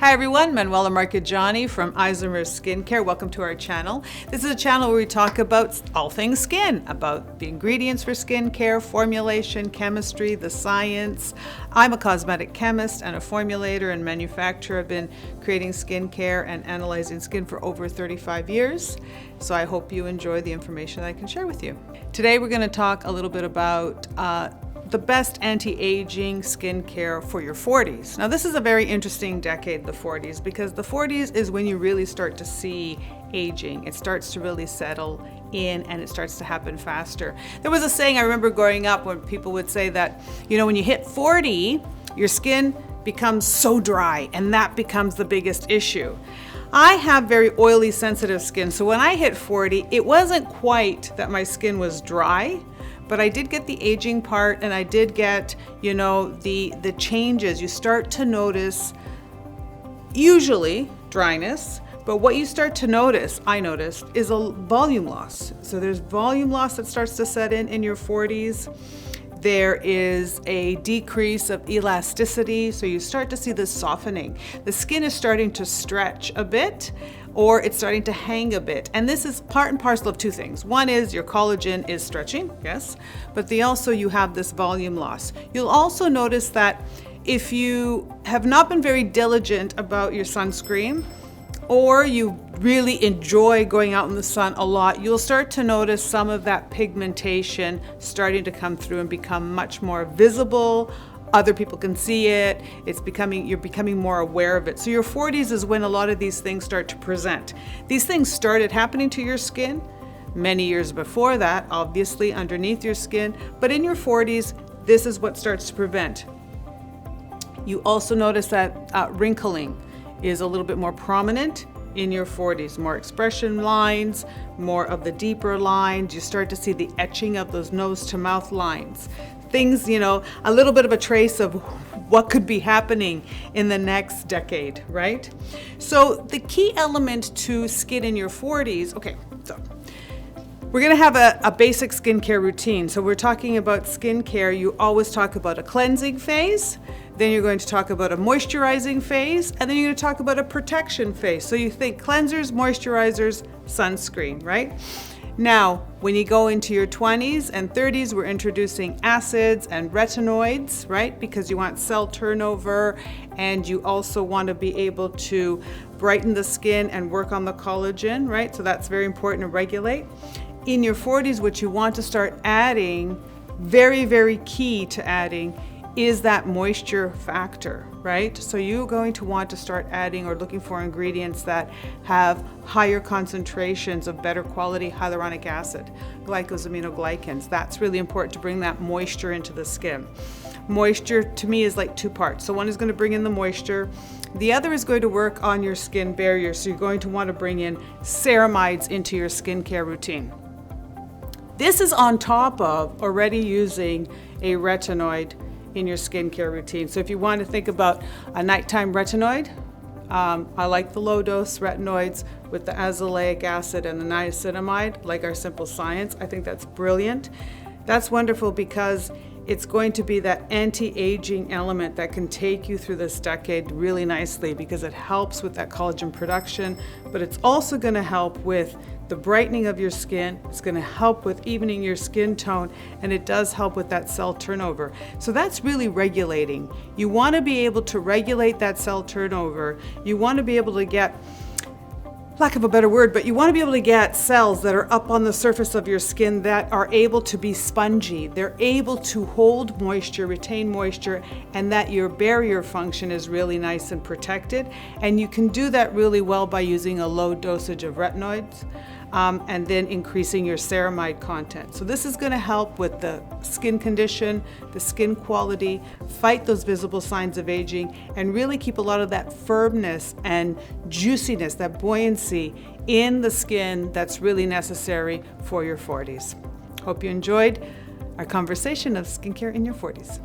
Hi everyone, Manuela Marcheggiani from Isomers Skincare. Welcome to our channel. This is a channel where we talk about all things skin, about the ingredients for skincare, formulation, chemistry, the science. I'm a cosmetic chemist and a formulator and manufacturer. I've been creating skincare and analyzing skin for over 35 years. So I hope you enjoy the information that I can share with you. Today we're going to talk a little bit about the best anti-aging skincare for your 40s. Now this is a very interesting decade, the 40s, because the 40s is when you really start to see aging. It starts to really settle in and it starts to happen faster. There was a saying I remember growing up when people would say that, you know, when you hit 40, your skin becomes so dry and that becomes the biggest issue. I have very oily, sensitive skin, so when I hit 40, it wasn't quite that my skin was dry, but I did get the aging part and I did get, you know, the changes. You start to notice, usually dryness, but what you start to notice, I noticed, is a volume loss. So there's volume loss that starts to set in your 40s. There is a decrease of elasticity, so you start to see this softening. The skin is starting to stretch a bit, or it's starting to hang a bit. And this is part and parcel of two things. One is your collagen is stretching, yes, but also you have this volume loss. You'll also notice that if you have not been very diligent about your sunscreen, or you really enjoy going out in the sun a lot, you'll start to notice some of that pigmentation starting to come through and become much more visible. Other people can see it. You're becoming more aware of it. So your 40s is when a lot of these things start to present. These things started happening to your skin many years before that, obviously underneath your skin, but in your 40s, this is what starts to prevent. You also notice that wrinkling is a little bit more prominent in your 40s, more expression lines, more of the deeper lines. You start to see the etching of those nose to mouth lines. Things, you know, a little bit of a trace of what could be happening in the next decade, right? So the key element to skin in your 40s, okay, so we're gonna have a basic skincare routine. So we're talking about skincare, you always talk about a cleansing phase, then you're going to talk about a moisturizing phase, and then you're going to talk about a protection phase. So you think cleansers, moisturizers, sunscreen, right? Now, when you go into your 20s and 30s, we're introducing acids and retinoids, right? Because you want cell turnover and you also want to be able to brighten the skin and work on the collagen, right? So that's very important to regulate. In your 40s, what you want to start adding, very, very key to adding, is that moisture factor, right? So you're going to want to start adding or looking for ingredients that have higher concentrations of better quality hyaluronic acid, glycosaminoglycans. That's really important to bring that moisture into the skin. Moisture to me is like two parts. So one is going to bring in the moisture. The other is going to work on your skin barrier. So you're going to want to bring in ceramides into your skincare routine. This is on top of already using a retinoid in your skincare routine. So if you want to think about a nighttime retinoid, I like the low dose retinoids with the azelaic acid and the niacinamide, like our Simple Science. I think that's brilliant. That's wonderful because it's going to be that anti-aging element that can take you through this decade really nicely because it helps with that collagen production, but it's also going to help with the brightening of your skin. It's going to help with evening your skin tone, and it does help with that cell turnover. So that's really regulating. You want to be able to regulate that cell turnover. You want to be able to get, lack of a better word, but you want to be able to get cells that are up on the surface of your skin that are able to be spongy. They're able to hold moisture, retain moisture, and that your barrier function is really nice and protected. And you can do that really well by using a low dosage of retinoids. And then increasing your ceramide content. So this is going to help with the skin condition, the skin quality, fight those visible signs of aging, and really keep a lot of that firmness and juiciness, that buoyancy in the skin that's really necessary for your 40s. Hope you enjoyed our conversation of skincare in your 40s.